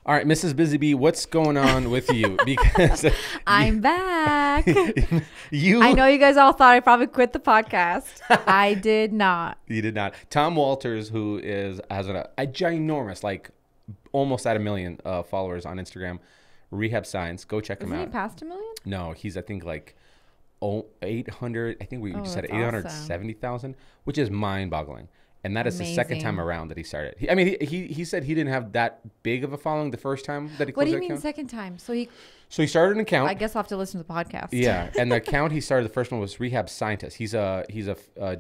All right, Mrs. Busy Bee, what's going on with you? Because I'm back. you I know you guys all thought I probably quit the podcast. I did not. you did not. Tom Walters, who has a ginormous, like almost at 1 million followers on Instagram, Rehab Science. Go check him Isn't he out. past 1 million? No, he's I think like 800. I think we just said that's 870,000, which is mind-boggling. And that is the second Amazing. time around that he started. He said he didn't have that big of a following the first time that he What closed do you that mean account. second time? So he, So he started an account. I guess I'll have to listen to the podcast. Yeah, and the account he started, the first one was Rehab Scientist. He's a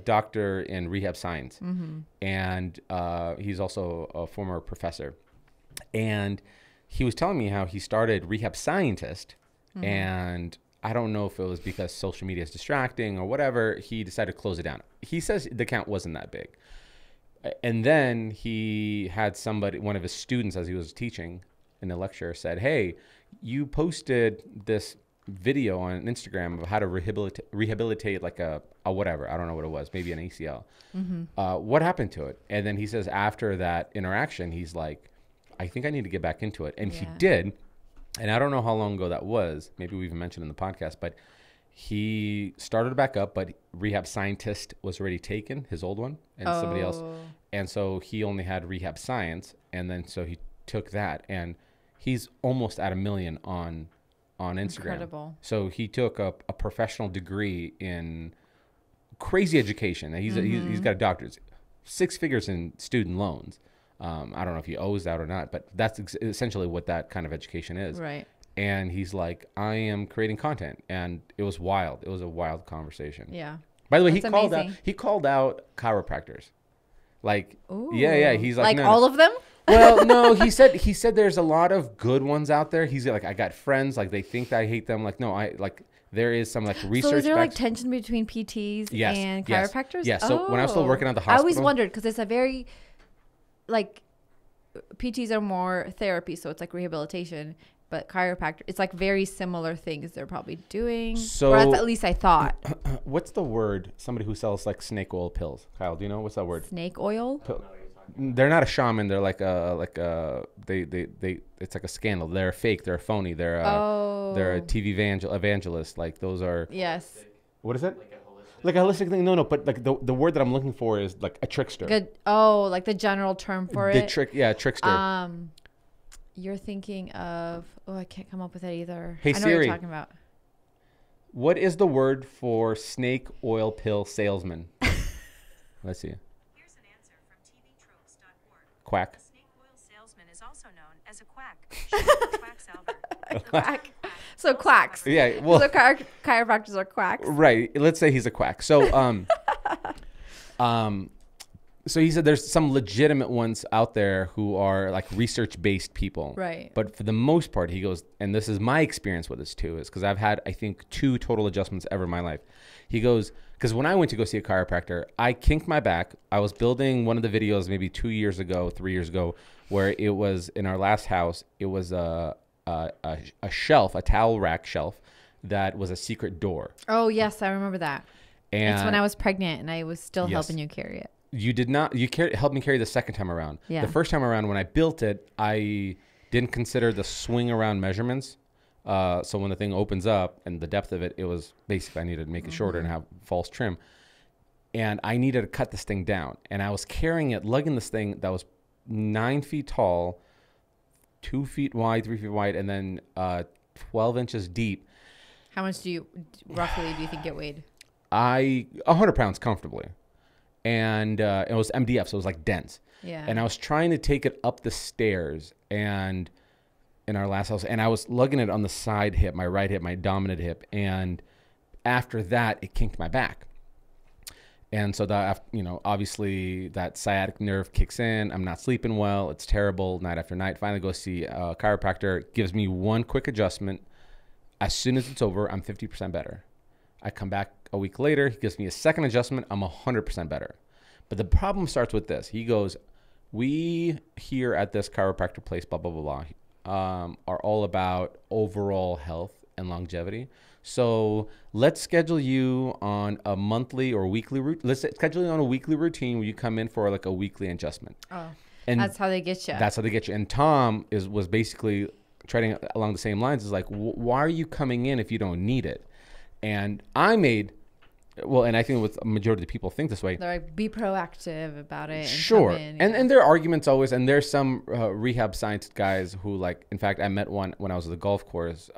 doctor in rehab science, and he's also a former professor. And he was telling me how he started Rehab Scientist, and I don't know if it was because social media is distracting or whatever. He decided to close it down. He says the account wasn't that big, and then he had one of his students, as he was teaching in the lecture, said, "Hey, you posted this video on Instagram of how to rehabilitate like a whatever. I don't know what it was, maybe an ACL. What happened to it?" And then he says after that interaction, he's like, "I think I need to get back into it." And he Yeah. did. And I don't know how long ago that was. Maybe we even mentioned in the podcast, but he started it back up, but Rehab Scientist was already taken, his old one, and somebody else. And so he only had Rehab Science. And then so he took that, and he's almost at 1 million on Instagram. Incredible. So he took a professional degree in crazy education. He's got a doctorate, 6 figures in student loans. I don't know if he owes that or not, but that's essentially what that kind of education is. Right. And he's like, I am creating content, and it was wild. It was a wild conversation. Yeah. By the way, That's amazing. he called out chiropractors. Like, Ooh. yeah. He's like, no, all of them? well, no, he said there's a lot of good ones out there. He's like, I got friends, like they think that I hate them. Like, no, there is some like research. So is there like backs- tension between PTs Yes, and yes, chiropractors? yes. So when I was still working at the I always hospital- wondered because it's a very, like, PTs are more therapy, so it's like rehabilitation. But chiropractor, it's like very similar things they're probably doing. So- or that's at least I thought. What's the word? Somebody who sells like snake oil pills. Kyle, do you know what's that word? Snake oil? They're not a shaman. They're they. It's like a scandal. They're fake. They're phony. They're a TV evangelist. Like those are. Yes. What is it? Like a holistic thing. No. But like the word that I'm looking for is like a trickster. Good. Oh, like the general term for it. Trickster. You're thinking of. Oh, I can't come up with it either. Hey, I know what Siri. you're talking about. What is the word for snake oil pill salesman? Let's see. Here's an answer from tvtropes.org. Quack. A snake oil salesman is also known as a quack. Quacksalver. Quack. So quacks. Yeah. Well. So chiropractors are quacks. Right. Let's say he's a quack. So, so he said there's some legitimate ones out there who are like research-based people. Right. But for the most part, he goes, and this is my experience with this too, is because I've had, I think, 2 total adjustments ever in my life. He goes, because when I went to go see a chiropractor, I kinked my back. I was building one of the videos maybe 2 years ago, 3 years ago, where it was in our last house. It was a shelf, a towel rack shelf that was a secret door. Oh, yes. I remember that. And It's when I was pregnant and I was still Yes. helping you carry it. you did not, helped me carry the second time around. Yeah. The first time around when I built it, I didn't consider the swing around measurements. So when the thing opens up and the depth of it, it was basically, I needed to make it shorter and have false trim. And I needed to cut this thing down. And I was carrying it, lugging this thing that was 9 feet tall, 2 feet wide, 3 feet wide, and then 12 inches deep. How much roughly do you think it weighed? 100 pounds comfortably. And it was MDF, so it was like dense. Yeah. And I was trying to take it up the stairs and in our last house, and I was lugging it on the side hip, my right hip, my dominant hip. And after that, it kinked my back. And so that, obviously that sciatic nerve kicks in. I'm not sleeping well. It's terrible night after night. Finally go see a chiropractor, gives me one quick adjustment. As soon as it's over, I'm 50% better. I come back a week later. He gives me a second adjustment. I'm 100% better. But the problem starts with this. He goes, we here at this chiropractor place, blah, blah, blah, blah, are all about overall health and longevity. So let's schedule you on a monthly or weekly routine. Let's schedule you on a weekly routine where you come in for like a weekly adjustment. Oh. And that's how they get you. That's how they get you. And Tom was basically treading along the same lines. Is like, why are you coming in if you don't need it? And I made, well, and I think with a majority of the people think this way. They're like, be proactive about it. And Sure. come in, And there are arguments always. And there's some rehab science guys who, like, in fact, I met one when I was at the golf course.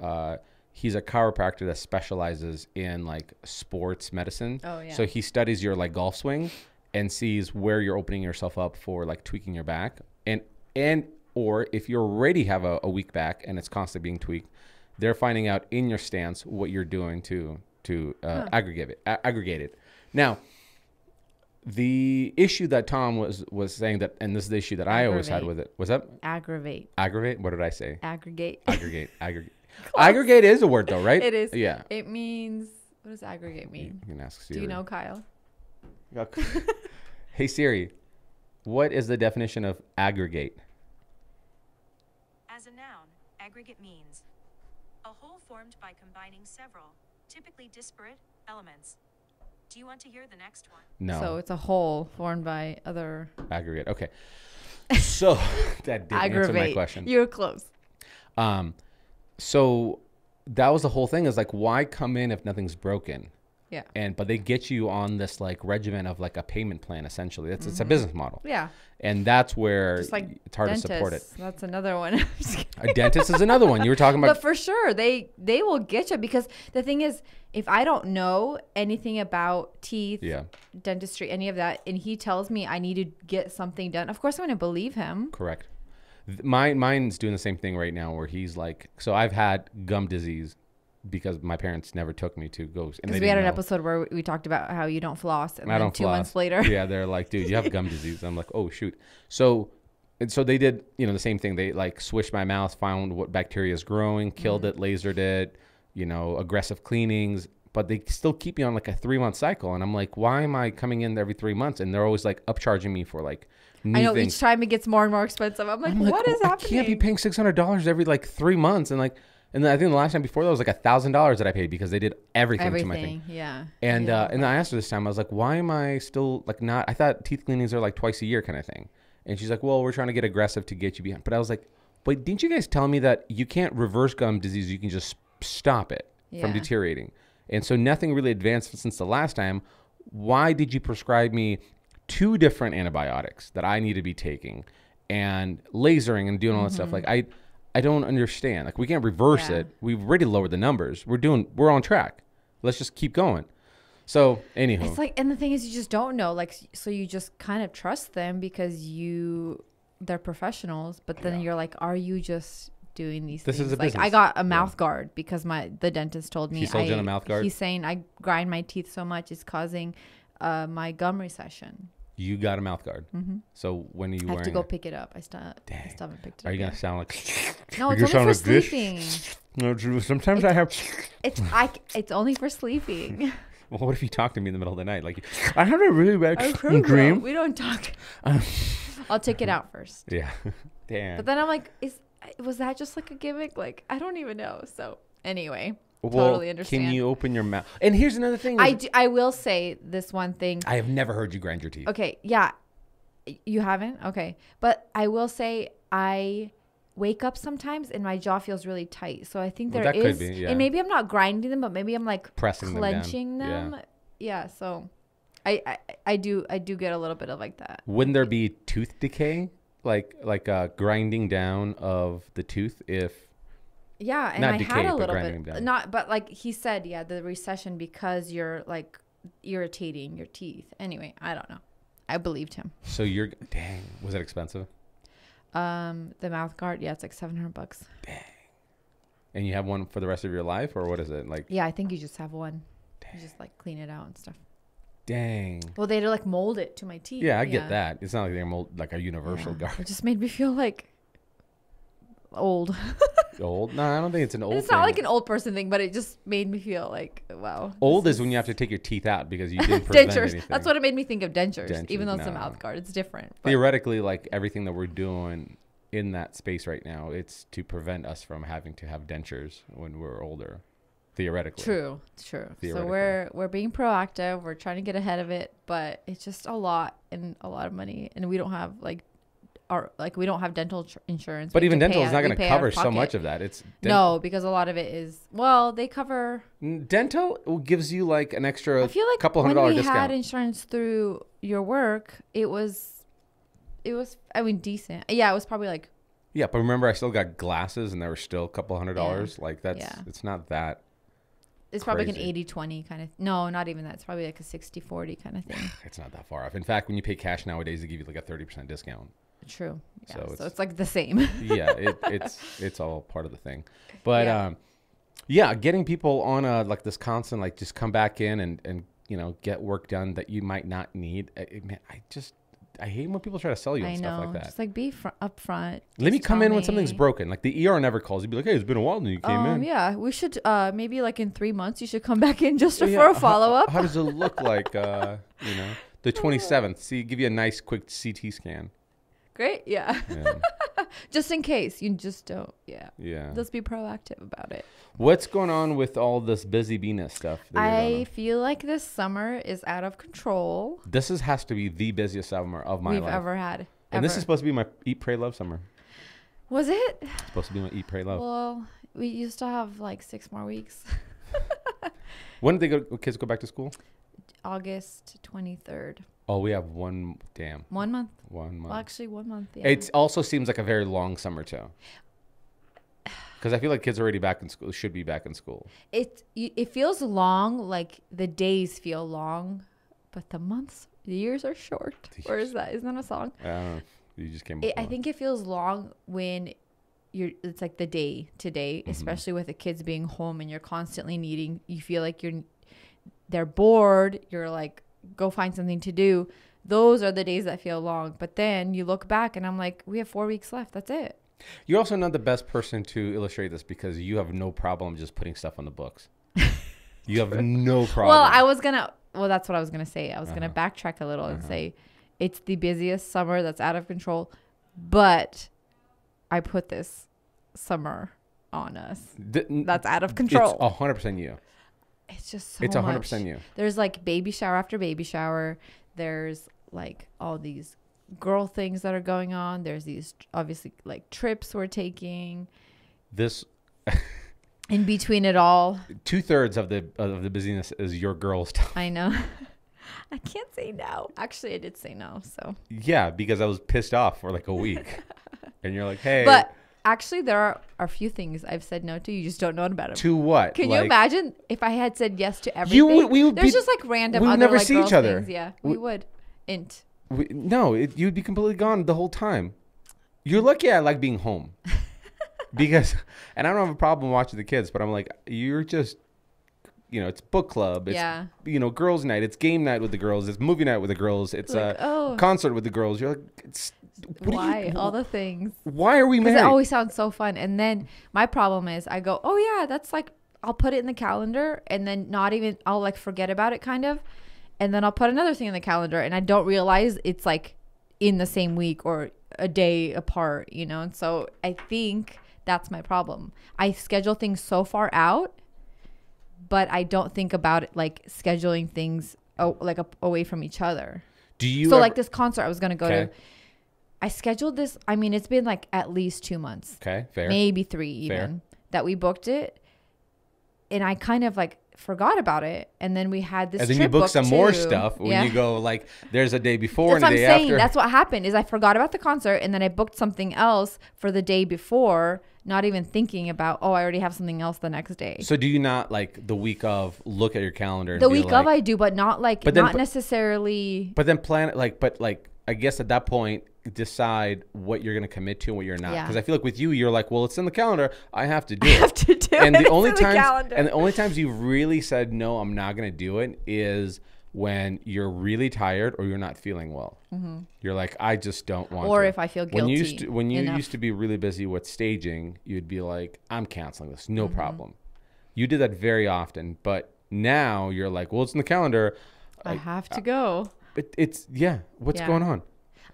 He's a chiropractor that specializes in like sports medicine. Oh, yeah. So he studies your like golf swing and sees where you're opening yourself up for like tweaking your back. And or if you already have a weak back and it's constantly being tweaked, they're finding out in your stance what you're doing to aggregate it. Now, the issue that Tom was saying that, and this is the issue that I always had with it. Was that aggravate? What did I say? Aggregate. Aggregate. Aggregate is a word though, right? It is. Yeah. It means, what does aggregate mean? You can ask Siri. Do you know, Kyle? Hey Siri, what is the definition of aggregate? As a noun, aggregate means a whole formed by combining several, typically disparate, elements. Do you want to hear the next one? No. So it's a whole formed by other. Aggregate. Okay. So that did answer my question. You're close. So that was the whole thing, is like, why come in if nothing's broken? Yeah. But they get you on this like regimen of like a payment plan, essentially. It's a business model. Yeah. And that's where Just like it's hard dentists. to support it. That's another one. A dentist is another one. You were talking about. But for sure, they will get you, because the thing is, if I don't know anything about teeth, dentistry, any of that, and he tells me I need to get something done, of course I'm going to believe him. Correct. Mine's doing the same thing right now, where he's like, so I've had gum disease because my parents never took me to go. Because we had an episode where we talked about how you don't floss, and I then don't 2 floss. months later. Yeah, they're like, dude, you have gum disease. I'm like, oh shoot. So they did, the same thing. They like swished my mouth, found what bacteria is growing, killed it, lasered it, aggressive cleanings, but they still keep you on like a 3-month cycle. And I'm like, why am I coming in every 3 months? And they're always like upcharging me for like new I know things. each time it gets more and more expensive. I'm like, what is happening? I can't be paying $600 every like 3 months. And like, and then I think the last time before that was like $1,000 that I paid because they did everything to my thing. Yeah. And and I asked her this time, I was like, why am I still like not? I thought teeth cleanings are like twice a year kind of thing. And she's like, well, we're trying to get aggressive to get you behind. But I was like, wait, didn't you guys tell me that you can't reverse gum disease? You can just stop it from deteriorating. And so nothing really advanced since the last time. Why did you prescribe me 2 different antibiotics that I need to be taking and lasering and doing all that stuff? Like I don't understand. Like, we can't reverse it. We've already lowered the numbers. We're on track. Let's just keep going. So anyhow, it's like, and the thing is, you just don't know. Like, so you just kind of trust them because they're professionals. But then you're like, are you just doing these things? This is a like, business. I got a mouth guard because the dentist told me. He sold you a mouth guard? He's saying I grind my teeth so much it's causing my gum recession. You got a mouth guard. Mm-hmm. So when are you I wearing have to go it? pick it up. I still haven't picked it up. Are you going yet. to sound like... No, it's you only sound for like this? sleeping. No, sometimes I have... It's only for sleeping. Well, what if you talk to me in the middle of the night? Like, I had a really bad dream. We don't talk. I'll take it out first. Yeah. Damn. But then I'm like, was that just like a gimmick? Like, I don't even know. So anyway, well, totally understand. Can you open your mouth? And here's another thing. I will say this one thing. I have never heard you grind your teeth. Okay. Yeah. You haven't? Okay. But I will say I wake up sometimes and my jaw feels really tight. So I think that could be, yeah. And maybe I'm not grinding them, but maybe I'm like pressing clenching them. Down. Yeah. So I do get a little bit of like that. Wouldn't there be tooth decay? Like grinding down of the tooth if... Yeah, and not I decay, had a but little grinding bit. them down. Not, but like he said, the recession because you're like irritating your teeth. Anyway, I don't know. I believed him. So dang, was it expensive? The mouth guard, it's like $700. Dang. And you have one for the rest of your life, or what is it like? Yeah, I think you just have one. Dang. You just like clean it out and stuff. Dang. Well, they had to like mold it to my teeth. Yeah, I get that. It's not like they're like a universal guard. It just made me feel like old. Old? No, I don't think it's an old It's thing. not like an old person thing, but it just made me feel like, wow. Old is when you have to take your teeth out because you didn't prevent dentures. anything. That's what it made me think of dentures, even though it's a no. mouth guard. It's different. But Theoretically, like everything that we're doing in that space right now, it's to prevent us from having to have dentures when we're older. Theoretically. True. So we're being proactive. We're trying to get ahead of it, but it's just a lot and a lot of money, and we don't have like like we don't have dental insurance. But even dental is not going to cover so much of that. It's no, because a lot of it is, well, they cover. Dental gives you like an extra I feel like couple $100 when we discount. had insurance through your work, it was, I mean, decent. Yeah, it was probably like. Yeah, but remember, I still got glasses, and there were still a couple $100. Like it's not that. It's probably like an 80-20 kind of. No, not even that. It's probably like a 60-40 kind of thing. It's not that far off. In fact, when you pay cash nowadays, they give you like a 30% discount. True. Yeah, so it's like the same. Yeah, it's all part of the thing. But getting people on like this constant, like just come back in and get work done that you might not need. I hate when people try to sell you and stuff like that. Just like be upfront. Let me come in when something's broken. Like the ER never calls. You'd be like, hey, it's been a while since you came in. Yeah, we should maybe like in 3 months you should come back in just for a follow up. How does it look like? The 27th. See, give you a nice quick CT scan. Great. Yeah. Just in case you just don't. Yeah. Yeah. Let's be proactive about it. What's going on with all this busy beeness stuff? I feel like this summer is out of control. This has to be the busiest summer of my life we've ever had. And this is supposed to be my Eat, Pray, Love summer. Was it? It's supposed to be my Eat, Pray, Love. Well, we used to have like 6 more weeks. When did kids go back to school? August 23rd. Oh, we have 1 month. 1 month. Well, actually 1 month. Yeah. It also seems like a very long summer too. Because I feel like kids are already back in school. Should be back in school. It feels long, like the days feel long, but the years are short. Or is that? Isn't that a song? I don't know. You just came. I think it feels long when it's like the day to day, especially with the kids being home and you're constantly needing. You feel like they're bored. You're like, go find something to do. Those are the days that feel long. But then you look back and I'm like, we have 4 weeks left. That's it. You're also not the best person to illustrate this because you have no problem just putting stuff on the books. You have no problem. Well, that's what I was going to say. I was going to backtrack a little and say it's the busiest summer that's out of control, but I put this summer on us. That's out of control. It's 100% you. It's just so It's 100% much. you. There's like baby shower after baby shower. There's like all these girl things that are going on. There's these obviously like trips we're taking. This in between it all, 2/3 of the busyness is your girl stuff. I know. I can't say no. Actually, I did say no. So yeah, because I was pissed off for like a week, and you're like, hey. But actually, there are a few things I've said no to. You just don't know about them. To what? Can you imagine if I had said yes to everything? We would There's just like random. We would other, never like, see each other. Things. Yeah, we would. You'd be completely gone the whole time. You're lucky I like being home. Because, and I don't have a problem watching the kids, but I'm like, you're just, it's book club. It's, girls' night. It's game night with the girls. It's movie night with the girls. It's like, a concert with the girls. You're like, why? All the things. Why are we married? Because it always sounds so fun. And then my problem is I go, oh yeah, that's like, I'll put it in the calendar and then I'll like forget about it kind of. And then I'll put another thing in the calendar and I don't realize it's like in the same week or a day apart, And so I think that's my problem. I schedule things so far out, but I don't think about it like scheduling things away from each other. Like this concert I was going to go to, I scheduled this. I mean, it's been like at least 2 months. Okay, fair. Maybe 3 even that we booked it. And I kind of like forgot about it. And then we had this and then trip you book some more too. stuff when you go like there's a day before That's and a day after. That's what happened is I forgot about the concert and then I booked something else for the day before, not even thinking about, I already have something else the next day. So do you not like the week of look at your calendar? And the week of I do, but not like, not necessarily. But then plan it I guess at that point, decide what you're going to commit to and what you're not. Because I feel like with you're like, well, it's in the calendar. I have to do it. I have to do and it. The only times you've really said, no, I'm not going to do it is when you're really tired or you're not feeling well. Mm-hmm. You're like, I just don't want to. Or if I feel guilty. When you used to be really busy with staging, you'd be like, I'm canceling this. No problem. You did that very often. But now you're like, well, it's in the calendar. I have to go. What's going on?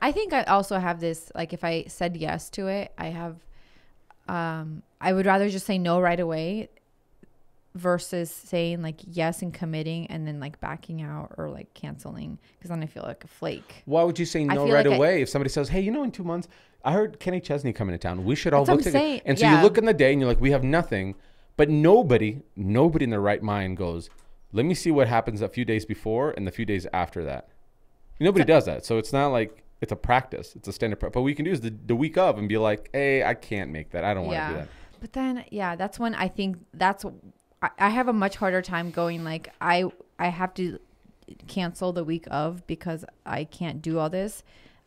I think I also have this, like if I said yes to it, I have, I would rather just say no right away versus saying like yes and committing and then like backing out or like canceling, because then I feel like a flake. Why would you say no right away if somebody says, hey, in 2 months I heard Kenny Chesney coming to town, we should all book tickets? And so you look in the day and you're like, we have nothing. But nobody in their right mind goes, let me see what happens a few days before and the few days after that. Nobody does that. So it's not like it's a practice. It's a standard. But what we can do is the week of and be like, hey, I can't make that. I don't want to do that. But then, that's when I think I have a much harder time going like, I have to cancel the week of because I can't do all this.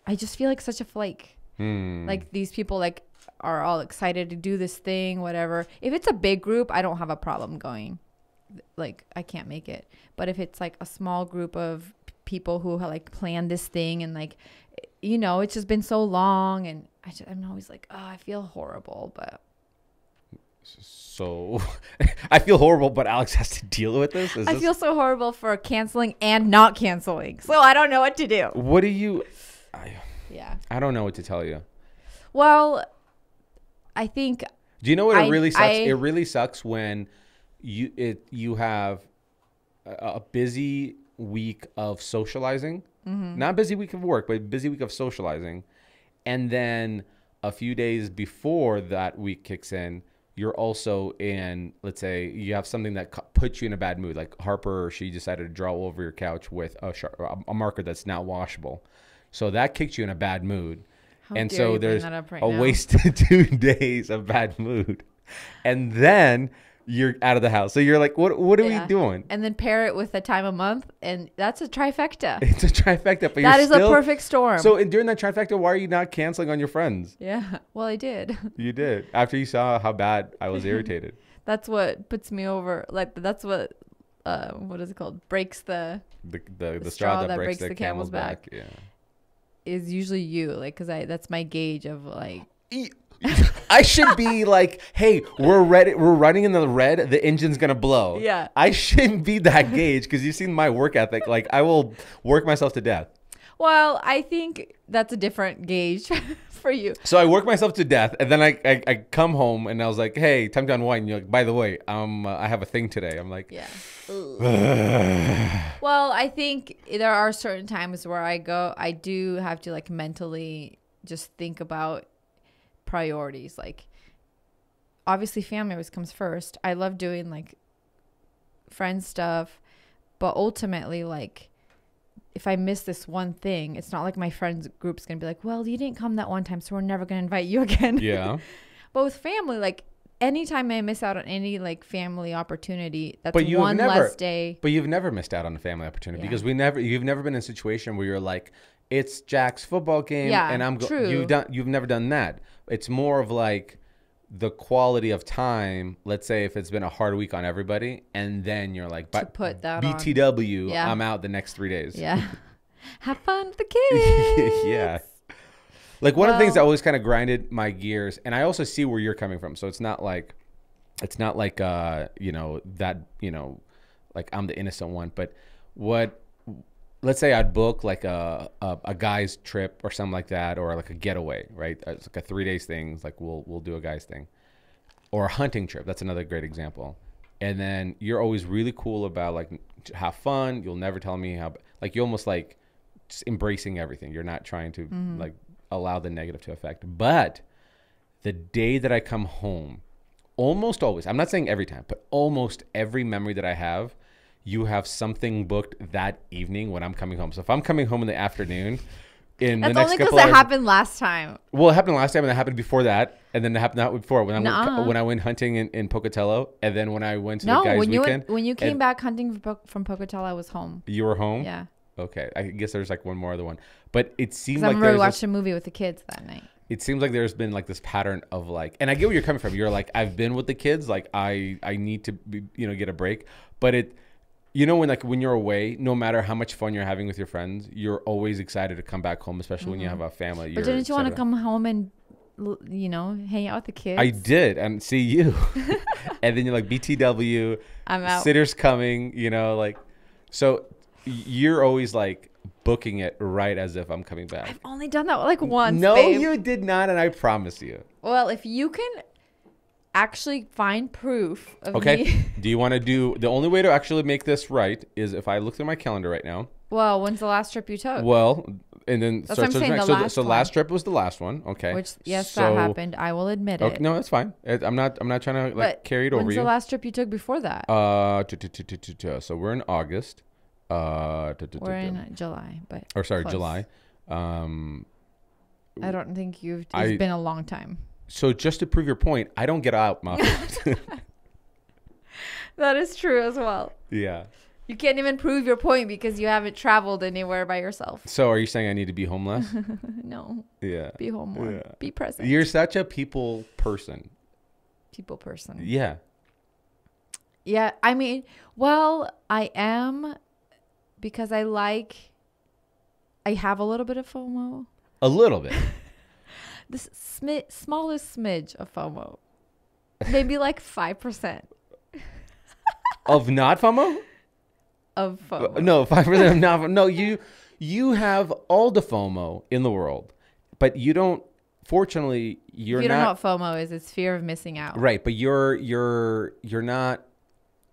I just feel like such a flake. Like these people like are all excited to do this thing, whatever. If it's a big group, I don't have a problem going. Like I can't make it. But if it's like a small group of people who like planned this thing and like, it's just been so long, and I'm always like, oh, I feel horrible, but. So I feel horrible, but Alex has to deal with this. I feel so horrible for canceling and not canceling. So I don't know what to do. What do you? I don't know what to tell you. Well, I think. Do you know what it really sucks? It really sucks when you have a busy week of socializing, not a busy week of work, but a busy week of socializing, and then a few days before that week kicks in, you're also in, let's say you have something that puts you in a bad mood, like Harper, she decided to draw over your couch with a marker that's not washable. So that kicks you in a bad mood. And so there's a wasted 2 days of bad mood. And then you're out of the house. So you're like, what are we doing? And then pair it with a time of month, and that's a trifecta. It's a trifecta. But that is a perfect storm. So during that trifecta, why are you not canceling on your friends? Yeah. Well, I did. You did. After you saw how bad I was irritated. That's what puts me over. Like, that's what is it called? Breaks the straw that breaks the camel's back. Yeah. Is usually you, like, because that's my gauge of like. I should be like, hey, we're ready. We're running in the red. The engine's gonna blow. Yeah. I shouldn't be that gauge because you've seen my work ethic. Like I will work myself to death. Well, I think that's a different gauge for you. So I work myself to death, and then I come home and I was like, hey, time to unwind. You're like, by the way, I have a thing today. I'm like, yeah. Well, I think there are certain times where I do have to like mentally just think about priorities. Like obviously family always comes first. I love doing like friend stuff, but ultimately like if I miss this one thing, it's not like my friends group's gonna be like, well, you didn't come that one time, so we're never gonna invite you again. Yeah. But with family, like anytime I miss out on any like family opportunity, that's one less day. But you've never missed out on a family opportunity because you've never been in a situation where you're like, it's Jack's football game and I'm true. You've never done that. It's more of like the quality of time. Let's say if it's been a hard week on everybody, and then you're like, to put that BTW, on. I'm out the next 3 days. Yeah. Have fun with the kids. Yeah. Like one of the things that always kind of grinded my gears, and I also see where you're coming from. So it's not like like like I'm the innocent one, but let's say I'd book like a guy's trip or something like that, or like a getaway, right? It's like a 3 days thing. It's like we'll do a guy's thing, or a hunting trip. That's another great example. And then you're always really cool about like have fun. You'll never tell me how. Like you're almost like just embracing everything. You're not trying to like allow the negative to affect. But the day that I come home, almost always, I'm not saying every time, but almost every memory that I have, you have something booked that evening when I'm coming home. So if I'm coming home in the afternoon, that's the next only because it happened last time. Well, it happened last time, and it happened before that, and then it happened that before when I went hunting in Pocatello, and then when I went to the guys' weekend. When you came back hunting from Pocatello, I was home. You were home? Yeah. Okay, I guess there's like one more other one, but it seemed like I remember we watched a movie with the kids that night. It seems like there's been like this pattern of like, and I get where you're coming from. You're like, I've been with the kids, like I need to be, get a break, but it. When you're away, no matter how much fun you're having with your friends, you're always excited to come back home, especially when you have a family. But didn't you want to come home and, hang out with the kids? I did, and see you. And then you're like, BTW, I'm out. Sitter's coming, so you're always like booking it right as if I'm coming back. I've only done that like once, No, babe. you did not, and I promise you. Well, if you can actually find proof of Okay. me. Do you want to do the only way to actually make this right is if I look through my calendar right now. Well, when's the last trip you took? Well, and then That's what I'm saying, the last one. last trip was the last one. Okay. Which, yes, So- that happened. I will admit Okay, it. no, that's fine. I'm not trying to like But carry it over when's you. the last trip you took before that? So we're in August. We're in July, but Or sorry, close. July. I don't think it's been a long time. So just to prove your point, I don't get out much. That is true as well. Yeah. You can't even prove your point because you haven't traveled anywhere by yourself. So are you saying I need to be homeless? No, Yeah. be home more. Yeah. Be present. You're such a people person. People person. Yeah. Yeah, I mean, well, I am because I have a little bit of FOMO. A little bit. This smallest smidge of FOMO. Maybe like 5% Of not FOMO? of FOMO. No, 5% of not FOMO. No, you have all the FOMO in the world, but you don't. Fortunately, you're if you not. don't know what FOMO is, it's fear of missing out. Right, but you're not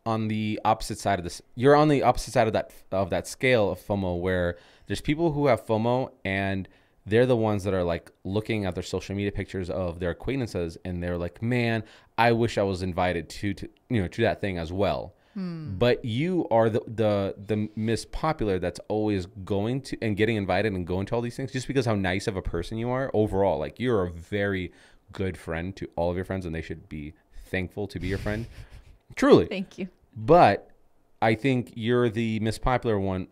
on the opposite side of this. You're on the opposite side of that scale of FOMO, where there's people who have FOMO and they're the ones that are like looking at their social media pictures of their acquaintances and they're like, man, I wish I was invited to that thing as well. But you are the Miss Popular that's always going to and getting invited and going to all these things just because how nice of a person you are overall. Like, you're a very good friend to all of your friends and they should be thankful to be your friend. Truly. Thank you. But I think you're the Miss Popular one.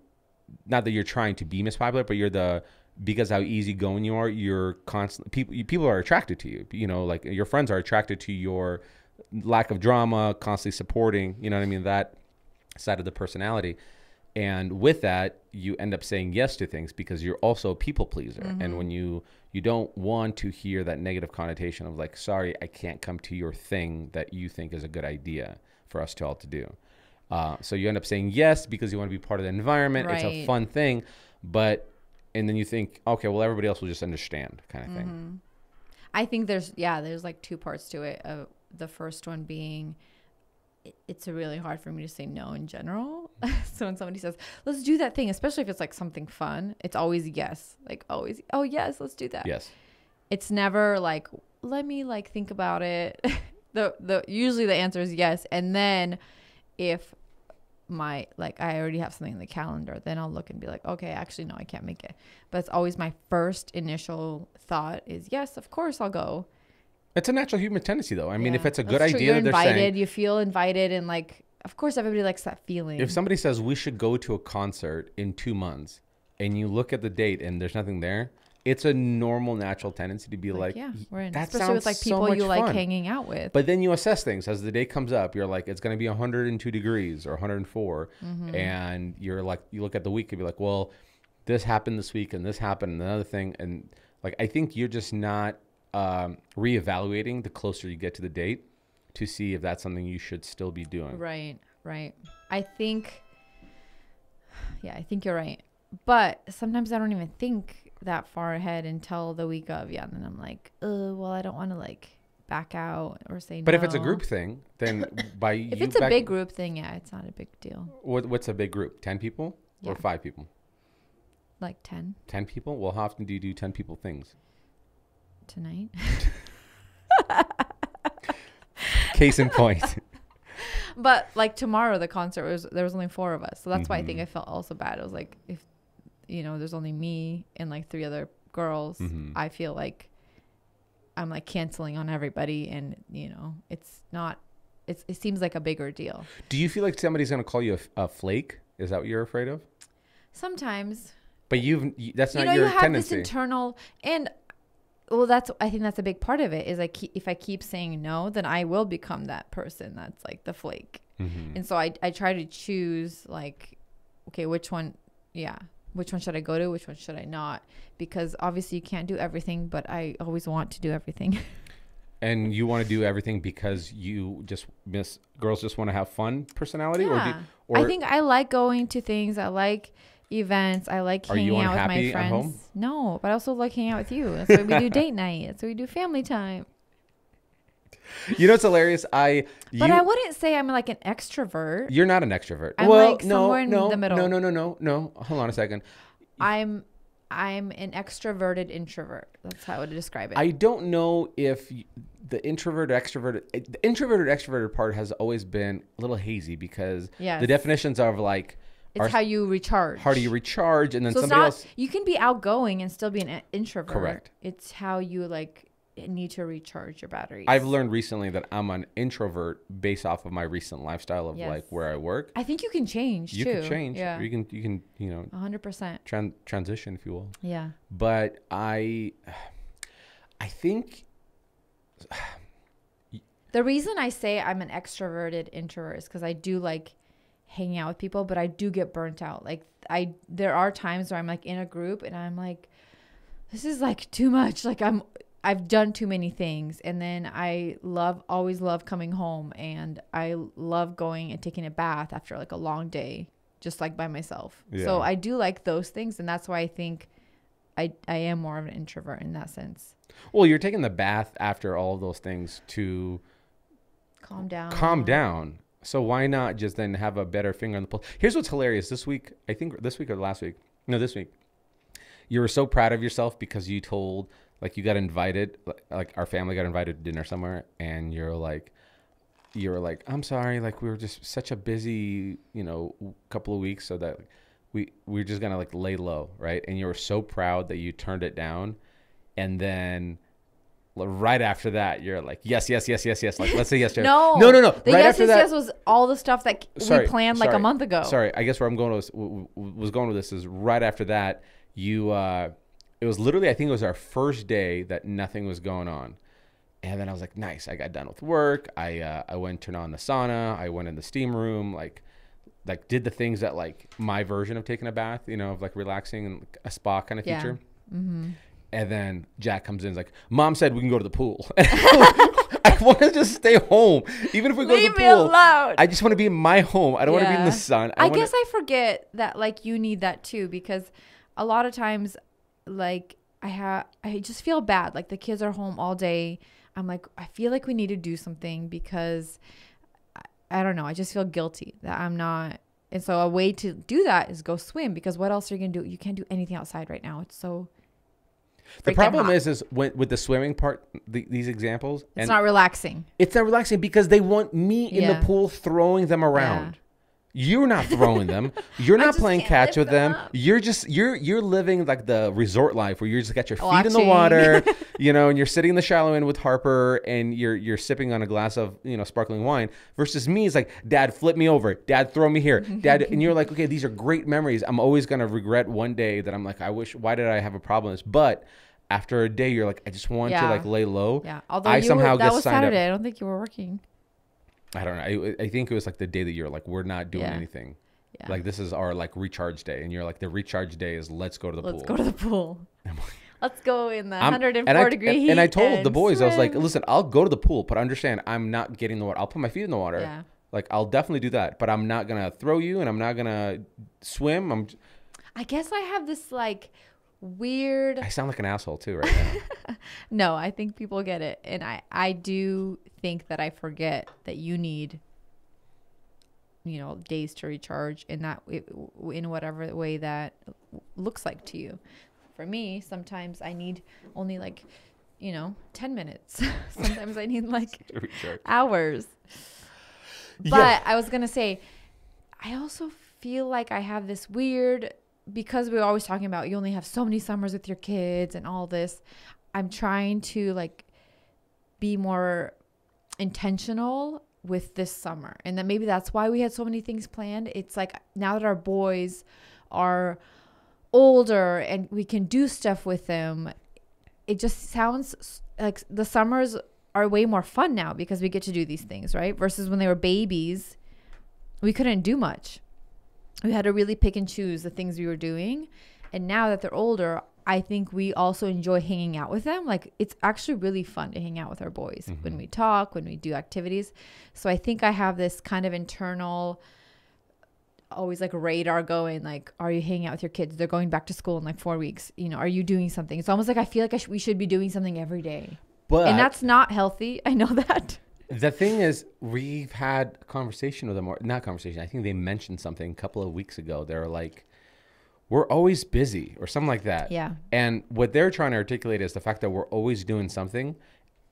Not that you're trying to be Miss Popular, but you're because how easygoing you are, you're constantly people are attracted to you. You know, like your friends are attracted to your lack of drama, constantly supporting, you know what I mean, that side of the personality. And with that, you end up saying yes to things because you're also a people pleaser. Mm-hmm. And when you don't want to hear that negative connotation of like, sorry, I can't come to your thing that you think is a good idea for us to all to do. So you end up saying yes because you want to be part of the environment. Right. It's a fun thing. And then you think, okay, well, everybody else will just understand kind of thing. I think there's like two parts to it. The first one being, it's really hard for me to say no in general. So when somebody says, let's do that thing, especially if it's like something fun, it's always yes. Like always, oh yes, let's do that. Yes. It's never like, let me like think about it. Usually the answer is yes. And then if I already have something in the calendar, then I'll look and be like, okay, actually, no, I can't make it. But it's always my first initial thought is, yes, of course I'll go. It's a natural human tendency, though. I mean, if it's a good That's true. idea You're that they're invited, saying, you feel invited, and like, of course, everybody likes that feeling. if somebody says we should go to a concert in 2 months, and you look at the date and there's nothing there, it's a normal, natural tendency to be like, yeah, we're in. That Especially with sounds like so people much you like fun. hanging out with. But then you assess things as the day comes up. You're like, it's going to be 102 degrees or 104, and you're like, you look at the week and be like, well, this happened this week and this happened and another thing, and like, I think you're just not reevaluating the closer you get to the date to see if that's something you should still be doing. Right. I think you're right. But sometimes I don't even think that far ahead until the week of. Yeah. And then I'm like, well, I don't want to like back out or say no. But if it's a group thing, then by if it's a big group thing, yeah, it's not a big deal. What's a big group? 10 people or Yeah. 5 people? Like 10 10 people? Well, how often do you do 10 people things? tonight. Case in point. But like tomorrow, the concert there was only 4 of us. So that's why I think I felt also bad. It was like, if, there's only me and like 3 other girls, I feel like I'm like canceling on everybody. And, it's not, it seems like a bigger deal. Do you feel like somebody's going to call you a flake? Is that what you're afraid of? Sometimes. But that's not you your have tendency. this internal, and I think that's a big part of it is like, if I keep saying no, then I will become that person that's like the flake. And so I try to choose like, okay, which one should I go to? Which one should I not? Because obviously you can't do everything, but I always want to do everything. And you want to do everything because you just girls just want to have fun personality? Yeah. Or I think I like going to things. I like events. I like hanging out with my unhappy friends. at home? No, but I also like hanging out with you. That's why we do date night. That's why we do family time. You know, it's hilarious. But I wouldn't say I'm like an extrovert. You're not an extrovert. I'm well, like somewhere in the middle. No. Hold on a second. I'm an extroverted introvert. That's how I would describe it. I don't know if the introverted extroverted part has always been a little hazy because the definitions are like it's how you recharge. How do you recharge? And then so somebody else. You can be outgoing and still be an introvert. Correct. It's how you like need to recharge your batteries. I've learned recently that I'm an introvert based off of my recent lifestyle of like where I work. I think you can change you too. You can change. Yeah. You can 100%. Transition, if you will. Yeah. But I think the reason I say I'm an extroverted introvert is because I do like hanging out with people, but I do get burnt out. Like there are times where I'm like in a group and I'm like, this is like too much. Like I've done too many things. And then I always love coming home, and I love going and taking a bath after like a long day, just like by myself. Yeah. So I do like those things. And that's why I think I am more of an introvert in that sense. Well, you're taking the bath after all of those things to calm down. So why not just then have a better finger on the pulse? Here's what's hilarious. This week, I think this week or last week. No, this week. You were so proud of yourself because you told, like, you got invited, like our family got invited to dinner somewhere, and you were like, I'm sorry, like we were just such a busy, couple of weeks, so that we're just gonna like lay low, right? And you were so proud that you turned it down, and then right after that, you're like, yes. Like, let's say yes. No. The right yes was all the stuff that we planned like a month ago. Sorry, I guess where I'm going was going with this is right after that, it was literally, I think it was our first day that nothing was going on. And then I was like, nice. I got done with work. I went and turned on the sauna. I went in the steam room, like did the things that like my version of taking a bath, of like relaxing and like a spa kind of feature. Mm-hmm. And then Jack comes in, is like, Mom said we can go to the pool. I want to just stay home. Even if we go to the pool. Leave me alone. I just want to be in my home. I don't want to be in the sun. I guess I forget that like you need that too, because a lot of times like I just feel bad. Like the kids are home all day. I'm like, I feel like we need to do something because I don't know. I just feel guilty that I'm not. And so a way to do that is go swim, because what else are you going to do? You can't do anything outside right now. It's so the problem hot. is with the swimming part, these examples. It's not relaxing. It's not relaxing because they want me in the pool throwing them around. Yeah. You're not throwing them. You're not playing catch with them. You're just you're living like the resort life where you just got your feet in the water, and you're sitting in the shallow end with Harper, and you're sipping on a glass of sparkling wine. Versus me, it's like, Dad, flip me over. Dad, throw me here. Dad, and you're like, okay, these are great memories. I'm always gonna regret one day that I'm like, why did I have a problem with this? But after a day, you're like, I just want to like lay low. Yeah. Although that was Saturday. I don't think you were working. I don't know. I think it was like the day that you're like, we're not doing anything. Yeah. Like this is our like recharge day. And you're like, the recharge day is let's go to the pool. Let's go to the pool. Let's go in the 104-degree heat. And I told the boys, I was like, listen, I'll go to the pool, but understand I'm not getting the water. I'll put my feet in the water. Yeah. Like I'll definitely do that, but I'm not going to throw you and I'm not going to swim. I guess I have this like weird. I sound like an asshole too right now. No, I think people get it. And I do think that I forget that you need, days to recharge in whatever way that looks like to you. For me, sometimes I need only like, 10 minutes. Sometimes I need like hours. But I was going to say, I also feel like I have this weird, because we're always talking about you only have so many summers with your kids and all this. I'm trying to like be more intentional with this summer, and then maybe that's why we had so many things planned. It's like now that our boys are older and we can do stuff with them, it just sounds like the summers are way more fun now because we get to do these things, right? Versus when they were babies, we couldn't do much. We had to really pick and choose the things we were doing. And now that they're older, I think we also enjoy hanging out with them. Like it's actually really fun to hang out with our boys when we talk, when we do activities. So I think I have this kind of internal, always like radar going, like, are you hanging out with your kids? They're going back to school in like 4 weeks. Are you doing something? It's almost like I feel like we should be doing something every day. But And that's not healthy. I know that. the thing is, we've had a conversation with them, or not conversation. I think they mentioned something a couple of weeks ago. They're like, we're always busy or something like that. Yeah. And what they're trying to articulate is the fact that we're always doing something.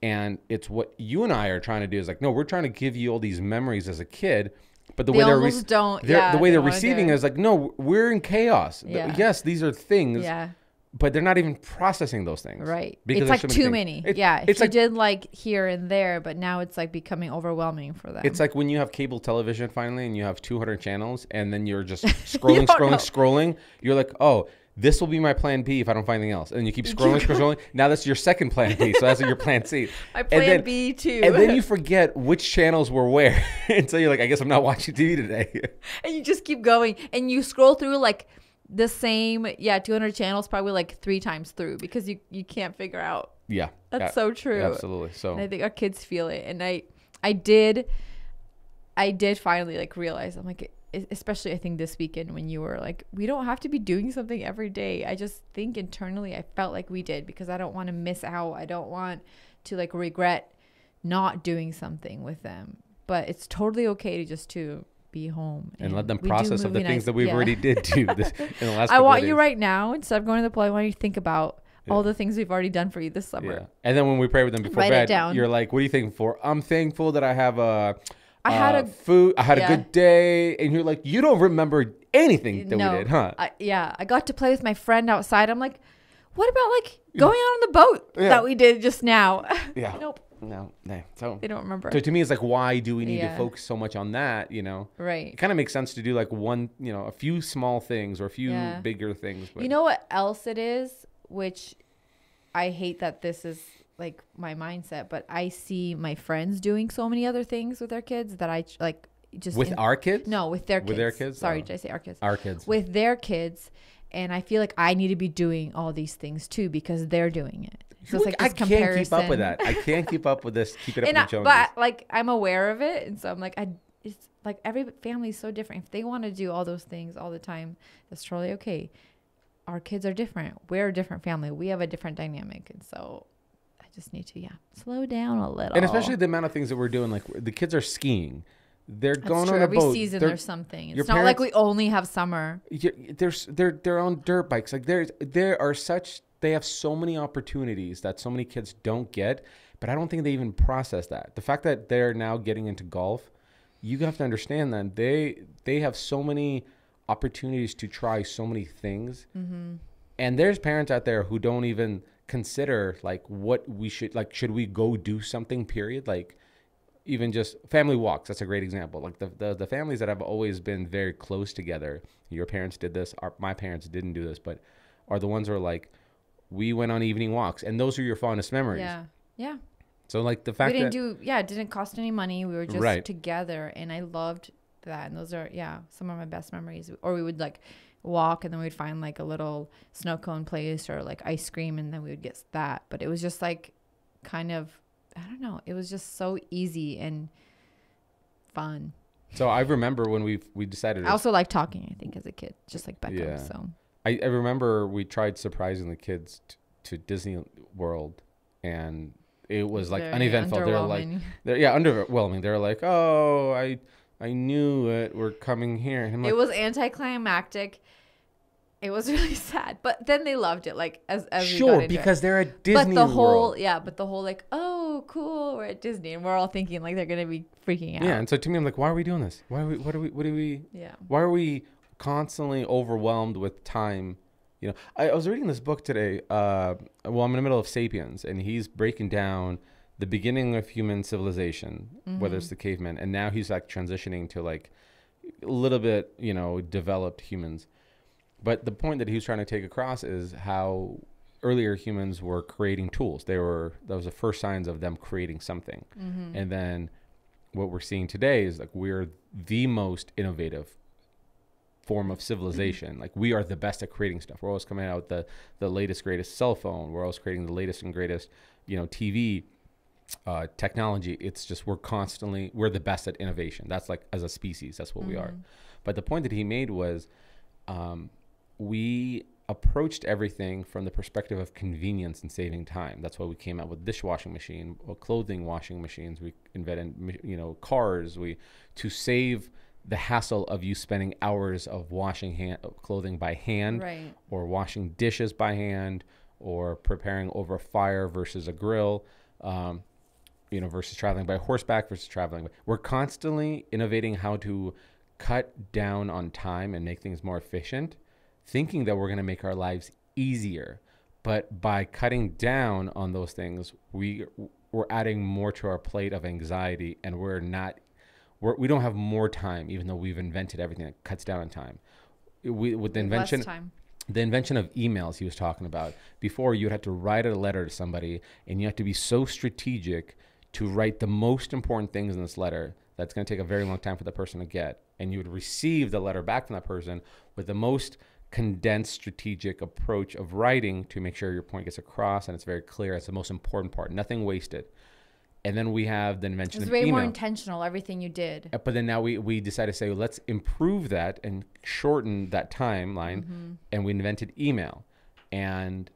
And it's what you and I are trying to do is like, no, we're trying to give you all these memories as a kid. But the They way they're, almost don't. the way they they're don't wanna receiving do it. is like, no, we're in chaos. Yeah. Yes, these are things. Yeah. But they're not even processing those things. Right. Because It's there's like so too things. many. It's If you like did like here and there, but now it's like becoming overwhelming for them. It's like when you have cable television finally and you have 200 channels and then you're just scrolling, don't know. scrolling. You're like, oh, this will be my plan B if I don't find anything else. And you keep scrolling. Now that's your second plan B. So that's your plan C. My And plan then- B too. And then you forget which channels were where. And so you're like, I guess I'm not watching TV today. And you just keep going and you scroll through like the same 200 channels probably like 3 times through because you can't figure out. Yeah. That's so true. Absolutely. So And I think our kids feel it. And I did finally like realize, I'm like, especially I think this weekend when you were like, we don't have to be doing something every day. I just think internally I felt like we did because I don't want to miss out. I don't want to like regret not doing something with them. But it's totally okay to just to be home and let them we do process of the movie things nights. that we've Yeah. already did too this, in the last I couple want of you days. right now, instead of going to the pool, I want you to think about Yeah. all the things we've already done for you this summer. Yeah. And then when we pray with them before Write it bed, down. you're like, what are you thankful for? I'm thankful that I have I had a food. I had yeah. a good day. And you're like, you don't remember anything that no, we did, huh? I got to play with my friend outside. I'm like, what about like going out on the boat Yeah. that we did just now? Yeah. Nope. No. So They don't remember. to me, it's like, why do we need to Yeah. focus so much on that? You know, Right. it kind of makes sense to do like one, a few small things or a few Yeah. bigger things. But You know what else it is, which I hate that this is like my mindset, but I see my friends doing so many other things with their kids that I like just with our kids? no, with their kids. With their kids? Sorry, Oh. did I say our kids? Our kids. With their kids. And I feel like I need to be doing all these things too because they're doing it. So it's like I this can't comparison. keep up with that. I can't keep up with this. Keep it up And with I, the Joneses. but like I'm aware of it, and so I'm like, it's like every family is so different. If they want to do all those things all the time, that's totally okay. Our kids are different. We're a different family. We have a different dynamic, and so I just need to slow down a little. And especially the amount of things that we're doing, like the kids are skiing. They're that's going true. on a Every boat. season They're- there's something. your It's not like parents- we only have summer. They're on dirt bikes. Like they have so many opportunities that so many kids don't get, but I don't think they even process that. The fact that they're now getting into golf, you have to understand that they have so many opportunities to try so many things. Mm-hmm. And there's parents out there who don't even consider like what we should, like, should we go do something, period? Like even just family walks. That's a great example. Like the families that have always been very close together. Your parents did this. My parents didn't do this, but are the ones who are like, we went on evening walks, and those are your fondest memories. Yeah. So like the fact We didn't that it didn't cost any money. We were just Right. together, and I loved that. And those are some of my best memories. Or we would like walk, and then we'd find like a little snow cone place or like ice cream, and then we would get that. But it was just like kind of, I don't know. It was just so easy and fun. So I remember when we decided. I also like talking, I think, as a kid, just like Beckham. Yeah. So I remember we tried surprising the kids to Disney World, and it was like very uneventful. They're like, underwhelming. underwhelming. They're like, oh, I knew it. We're coming here. And I'm like, It was anticlimactic. It was really sad, but then they loved it. Like as we got sure, into it. because they're at Disney But the whole, World. but the whole like, oh, cool, we're at Disney, and we're all thinking like they're gonna be freaking out. Yeah, and so to me, I'm like, why are we doing this? Why are we? What do we? Yeah. Why are we constantly overwhelmed with time? You know, I was reading this book today. I'm in the middle of *Sapiens*, and he's breaking down the beginning of human civilization, whether it's the cavemen, and now he's like transitioning to like a little bit, developed humans. But the point that he was trying to take across is how earlier humans were creating tools. That was the first signs of them creating something. And then what we're seeing today is like we're the most innovative form of civilization. Like we are the best at creating stuff. We're always coming out with the latest, greatest cell phone. We're always creating the latest and greatest, TV technology. It's just we're the best at innovation. That's like as a species, that's what we are. But the point that he made was we approached everything from the perspective of convenience and saving time. That's why we came out with dishwashing machine or clothing washing machines. We invented, cars. To save the hassle of you spending hours of washing clothing by hand, Right. or washing dishes by hand, or preparing over a fire versus a grill, versus traveling by horseback versus traveling. We're constantly innovating how to cut down on time and make things more efficient, thinking that we're going to make our lives easier. But by cutting down on those things, we're adding more to our plate of anxiety, and we don't have more time, even though we've invented everything that cuts down on time. With the invention, Less time. the invention of emails he was talking about, before you'd have to write a letter to somebody, and you have to be so strategic to write the most important things in this letter that's going to take a very long time for the person to get. And you would receive the letter back from that person with the most condensed strategic approach of writing to make sure your point gets across and it's very clear. It's the most important part, nothing wasted. And then we have the invention of email. It's way more intentional, everything you did. But then now we decided to say, well, let's improve that and shorten that timeline. Mm-hmm. And we invented email. And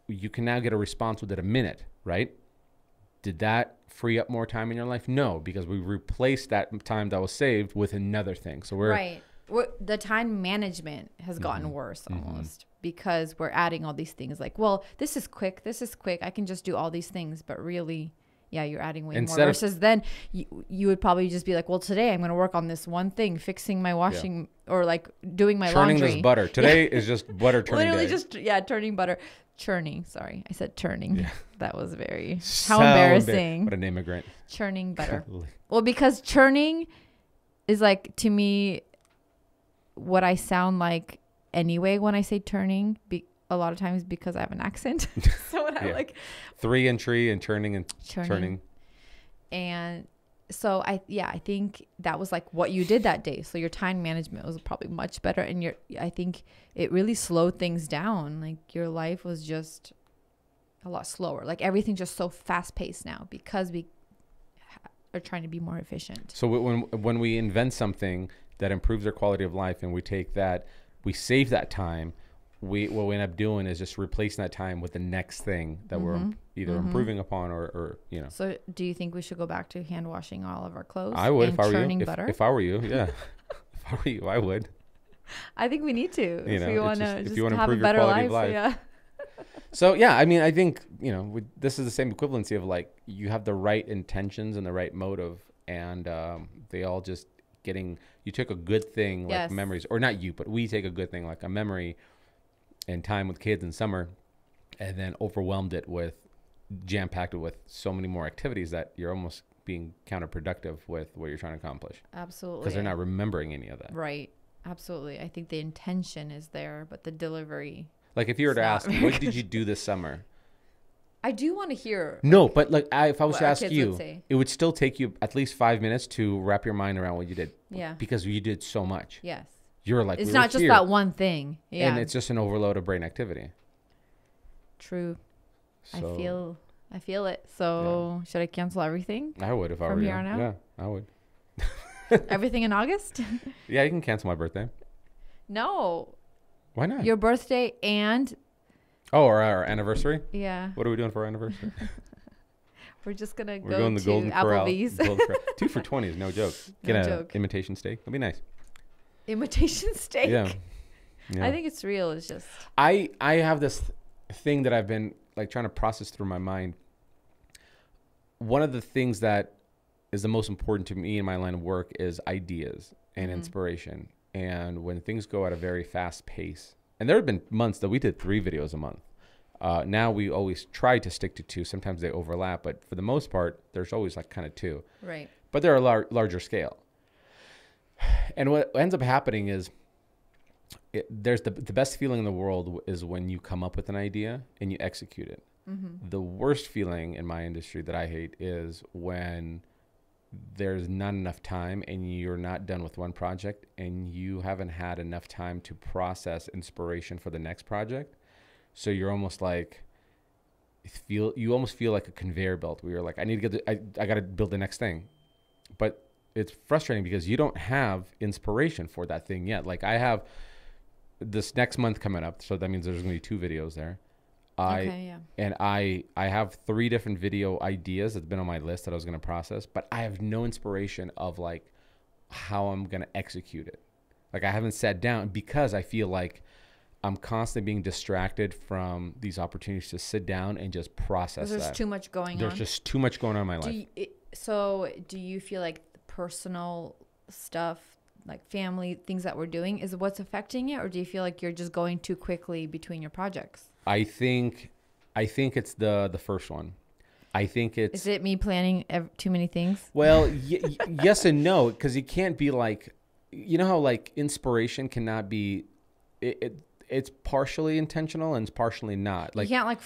you can now get a response within a minute, right? Did that free up more time in your life? No, because we replaced that time that was saved with another thing. So Right. The time management has gotten worse almost because we're adding all these things like, well, this is quick. I can just do all these things. But really, yeah, you're adding way more. Versus then you would probably just be like, well, today I'm going to work on this one thing, fixing my washing or like doing my churning laundry. This butter. Today is just butter turning Literally day. turning butter. Churning. Sorry. I said turning. Yeah. That was very, So how embarrassing. What an immigrant. Churning butter. Well, because churning is like, to me, what I sound like anyway when I say turning, a lot of times because I have an accent. So when I like 3 and tree and churning and turning. And so I think that was like what you did that day. So your time management was probably much better, and I think it really slowed things down. Like your life was just a lot slower. Like everything's just so fast paced now because we are trying to be more efficient. So when we invent something that improves our quality of life, and we save that time, what we end up doing is just replacing that time with the next thing that we're either improving upon or. So do you think we should go back to hand washing all of our clothes? I would, and if I were churning you. butter? If I were you, yeah. If I were you, I would. I think we need to. If you want to just have a better life. Yeah. So yeah, I mean, I think this is the same equivalency of like you have the right intentions and the right motive, and they all just you took a good thing like memories, or not you, but we take a good thing like a memory and time with kids in summer, and then overwhelmed it with jam-packed it with so many more activities that you're almost being counterproductive with what you're trying to accomplish. Absolutely. Because they're not remembering any of that. Right. Absolutely. I think the intention is there, but the delivery. Like if you were to ask, what did you do this summer? I do want to hear. No, but like if I was to ask you, it would still take you at least 5 minutes to wrap your mind around what you did. Yeah. Because you did so much. Yes. You're like, it's not just that one thing. Yeah. And it's just an overload of brain activity. True. So, I feel it. So should I cancel everything? I would if I were you. From here on out? Yeah, I would. Everything in August? Yeah, you can cancel my birthday. No. Why not? Your birthday and... Oh, our anniversary? Yeah. What are we doing for our anniversary? We're just going to go to Golden Applebee's. Corral. 2 for $20 is no joke. Get an imitation steak. That'd be nice. Imitation steak? Yeah. I think it's real. It's just... I have this thing that I've been like trying to process through my mind. One of the things that is the most important to me in my line of work is ideas and inspiration. And when things go at a very fast pace, and there have been months that we did 3 videos a month. Now we always try to stick to 2. Sometimes they overlap, but for the most part, there's always like kind of 2. Right. But they're a larger scale. And what ends up happening is there's the best feeling in the world is when you come up with an idea and you execute it. Mm-hmm. The worst feeling in my industry that I hate is when there's not enough time and you're not done with one project and you haven't had enough time to process inspiration for the next project. So you're almost like you almost feel like a conveyor belt where you're like, I got to build the next thing. But it's frustrating because you don't have inspiration for that thing yet. Like I have this next month coming up, so that means there's going to be 2 videos there. I have 3 different video ideas that's been on my list that I was going to process, but I have no inspiration of like how I'm going to execute it. Like I haven't sat down because I feel like I'm constantly being distracted from these opportunities to sit down and just process that. There's too much going on. There's just too much going on in my life. So do you feel like personal stuff, like family things that we're doing, is what's affecting it, or do you feel like you're just going too quickly between your projects? I think it's the first one. I think it's... Is it me planning too many things? Well, yes and no, because you can't be like... You know how like inspiration cannot be... It's partially intentional and it's partially not. Like you can't like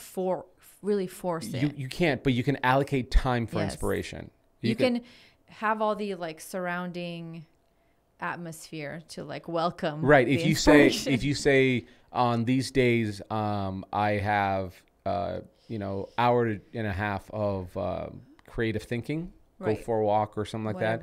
really force it. You can't, but you can allocate time for inspiration. You can have all the like surrounding atmosphere to like welcome. Right. If you say on these days, I have, hour and a half of creative thinking, go for a walk or something like that,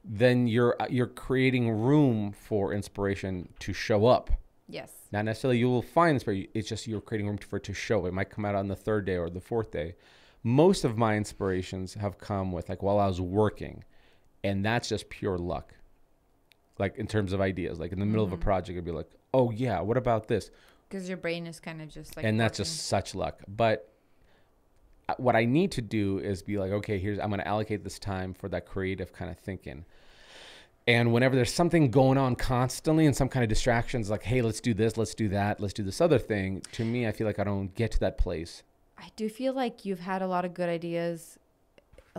then you're creating room for inspiration to show up. Yes. Not necessarily you will find inspiration. It's just you're creating room for it to show. It might come out on the 3rd day or the 4th day. Most of my inspirations have come with like while I was working, and that's just pure luck. Like in terms of ideas, like in the middle of a project, it'd be like, oh yeah, what about this? Because your brain is kind of just like, and that's just such luck. But what I need to do is be like, okay, I'm going to allocate this time for that creative kind of thinking. And whenever there's something going on constantly and some kind of distractions, like, hey, let's do this, let's do that, let's do this other thing. To me, I feel like I don't get to that place. I do feel like you've had a lot of good ideas,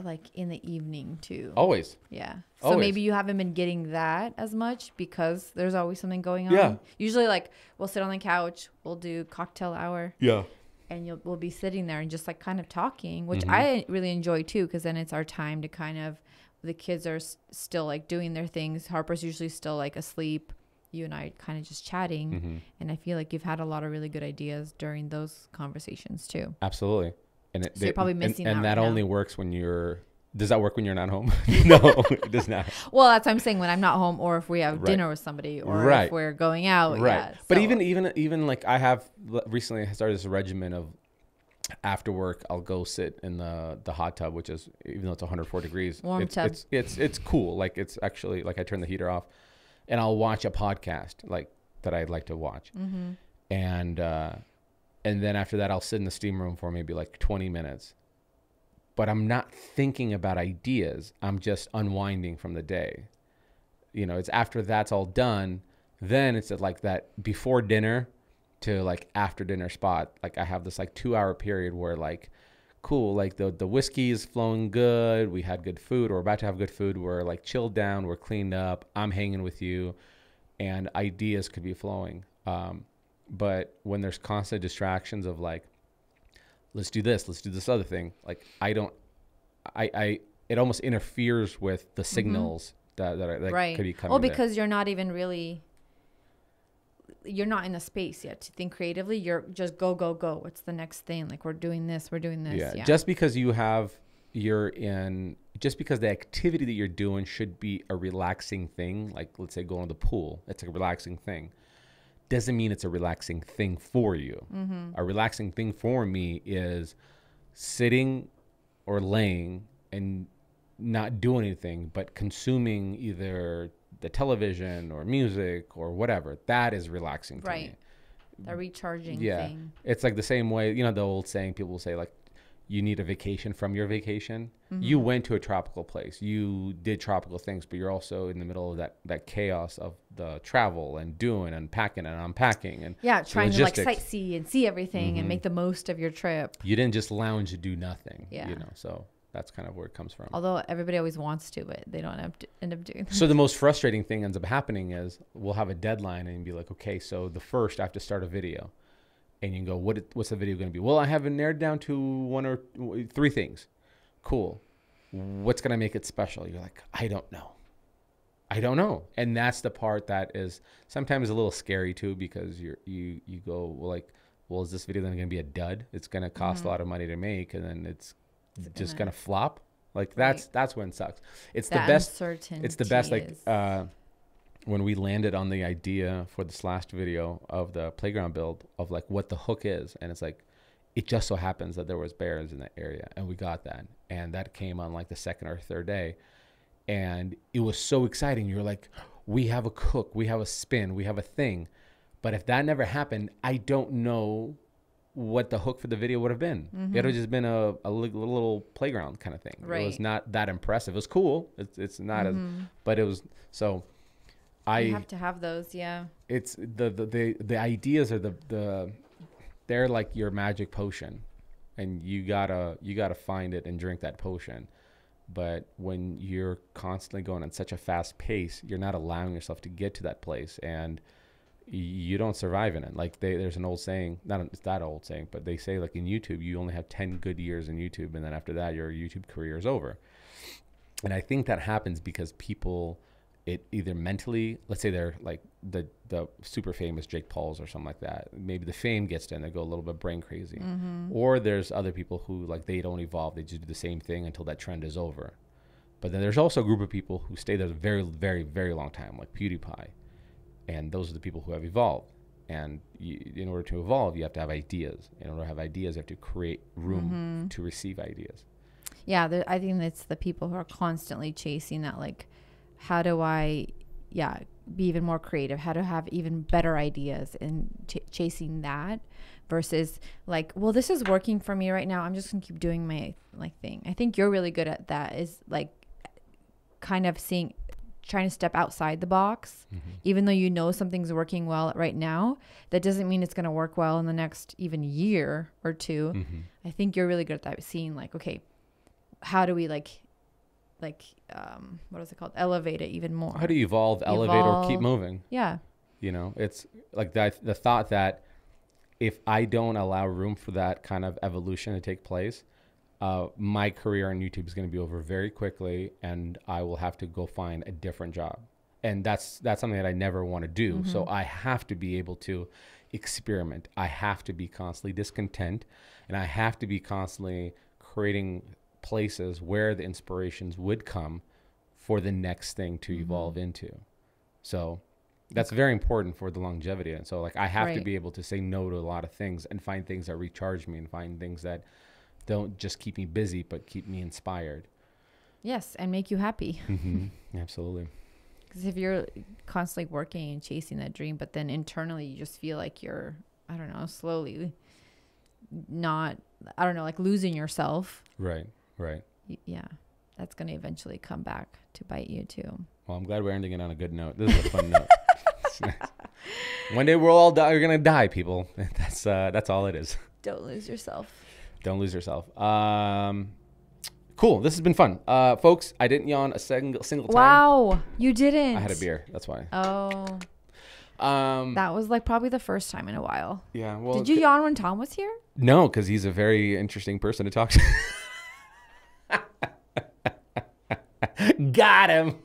like in the evening too. Always. Yeah. So maybe you haven't been getting that as much because there's always something going on. Yeah. Usually, like we'll sit on the couch, we'll do cocktail hour. Yeah. And we'll be sitting there and just like kind of talking, which I really enjoy too, because then it's our time to kind of. The kids are still like doing their things. Harper's usually still like asleep. You and I kind of just chatting. And I feel like you've had a lot of really good ideas during those conversations too. Absolutely. And so you're probably missing out. And that only works when does that work when you're not home? No, it does not. Well, that's what I'm saying, when I'm not home or if we have dinner with somebody or if we're going out. Right. Yeah, but even like I have recently started this regimen of after work, I'll go sit in the hot tub, which is, even though it's 104 degrees, warm tub. It's cool. Like it's actually like I turn the heater off, and I'll watch a podcast like that I'd like to watch, and then after that I'll sit in the steam room for maybe like 20 minutes. But I'm not thinking about ideas. I'm just unwinding from the day. It's after that's all done, then it's at like that before dinner to like after dinner spot. Like I have this like 2-hour period where like, cool, like the whiskey is flowing good. We had good food. We're about to have good food. We're like chilled down. We're cleaned up. I'm hanging with you, and ideas could be flowing. But when there's constant distractions of like, let's do this other thing. Like it almost interferes with the signals that could be coming. Well, because you're not even really, you're not in the space yet to think creatively. You're just go. What's the next thing? Like we're doing this. Yeah. Just because just because the activity that you're doing should be a relaxing thing. Like let's say going to the pool. It's a relaxing thing. Doesn't mean it's a relaxing thing for you. A relaxing thing for me is sitting or laying and not doing anything, but consuming either the television or music or whatever. That is relaxing to me. The recharging thing. It's like the same way, the old saying, people will say like, you need a vacation from your vacation. You went to a tropical place. You did tropical things, but you're also in the middle of that chaos of the travel and doing and packing and unpacking and trying to like sightsee and see everything and make the most of your trip. You didn't just lounge and do nothing. So that's kind of where it comes from. Although everybody always wants to, but they don't end up doing that. So the most frustrating thing ends up happening is we'll have a deadline and be like, okay, so the first I have to start a video. And you can go, what's the video going to be? Well, I have it narrowed down to 1 or 3 things. Cool. What's going to make it special? You're like, I don't know. And that's the part that is sometimes a little scary too, because you go, well, is this video then going to be a dud? It's going to cost a lot of money to make, and then it's just going to flop. Like that's when it sucks. It's the best. It's the best. Like when we landed on the idea for this last video of the playground build of like what the hook is, and it's like, it just so happens that there was bears in that area, and we got that, and that came on like the second or third day, and it was so exciting. You're like, we have a hook, we have a spin, we have a thing. But if that never happened, I don't know what the hook for the video would have been. It would have just been a little playground kind of thing. Right. It was not that impressive. It was cool. It's not as, but it was, so You have to have those, yeah. it's the ideas are they're like your magic potion, and you gotta find it and drink that potion. But when you're constantly going at such a fast pace, you're not allowing yourself to get to that place, and you don't survive in it. Like there's an old saying, not it's that old saying, but they say like in YouTube, you only have 10 good years in YouTube, and then after that, your YouTube career is over. And I think that happens because people, it either mentally, let's say they're like the super famous Jake Pauls or something like that. Maybe the fame gets to them, they go a little bit brain crazy. Or there's other people who like they don't evolve, they just do the same thing until that trend is over. But then there's also a group of people who stay there a very, very, very long time, like PewDiePie. And those are the people who have evolved. And in order to evolve, you have to have ideas. In order to have ideas, you have to create room to receive ideas. Yeah, I think it's the people who are constantly chasing that, like, how do I, be even more creative? How to have even better ideas, and chasing that versus like, well, this is working for me right now, I'm just gonna keep doing my like thing. I think you're really good at that, is like kind of trying to step outside the box. Even though you know something's working well right now, that doesn't mean it's going to work well in the next even year or two. I think you're really good at that, seeing like, okay, how do we like what is it called, elevate it even more? How do you evolve, elevate, or keep moving? Yeah, you know, it's like that, the thought that if I don't allow room for that kind of evolution to take place, my career on YouTube is going to be over very quickly, and I will have to go find a different job. And that's something that I never want to do. So I have to be able to experiment. I have to be constantly discontent, and I have to be constantly creating places where the inspirations would come for the next thing to evolve into. So that's very important for the longevity. And so like, I have to be able to say no to a lot of things and find things that recharge me, and find things that don't just keep me busy, but keep me inspired. Yes, and make you happy. Absolutely. Because if you're constantly working and chasing that dream, but then internally you just feel like you're, I don't know, slowly not, I don't know, like losing yourself. Right. Yeah, that's going to eventually come back to bite you too. Well, I'm glad we're ending it on a good note. This is a fun note. It's nice. One day we'll all die. We're going to die, people. That's all it is. Don't lose yourself. Don't lose yourself. Cool. This has been fun. Folks, I didn't yawn a single time. Wow. You didn't. I had a beer. That's why. Oh. That was like probably the first time in a while. Yeah. Well, did you yawn when Tom was here? No, because he's a very interesting person to talk to. Got him.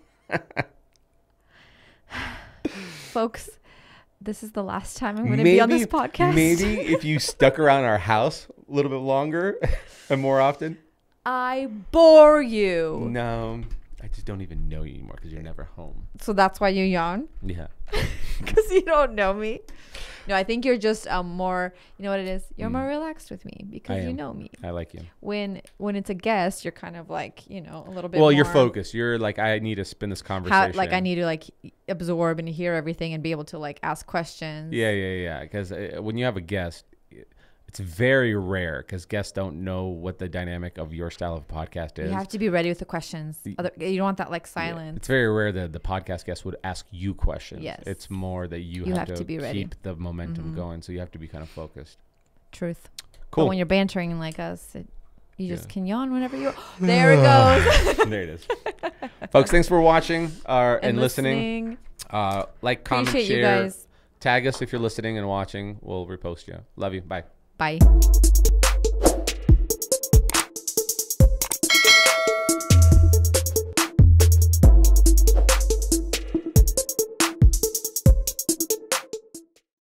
Folks, this is the last time I'm going to be on this podcast. Maybe if you stuck around our house a little bit longer and more often. I bore you. No, I just don't even know you anymore because you're never home. So that's why you yawn? Yeah. Because you don't know me. No, I think you're just more, you know what it is? You're more relaxed with me because you know me. I like you. When it's a guest, you're kind of like, you know, a little bit Well, more, you're focused. You're like, I need to spin this conversation. like I need to like absorb and hear everything and be able to like ask questions. Yeah. Because when you have a guest, it's very rare because guests don't know what the dynamic of your style of podcast is. You have to be ready with the questions. You don't want that like silence. Yeah. It's very rare that the podcast guest would ask you questions. Yes. It's more that you have to be ready. Keep the momentum going. So you have to be kind of focused. Truth. Cool. But when you're bantering like us, you just can yawn whenever you. There it goes. There it is. Folks, thanks for watching and listening. Like, comment, Appreciate share. You guys. Tag us if you're listening and watching. We'll repost you. Love you. Bye. Bye.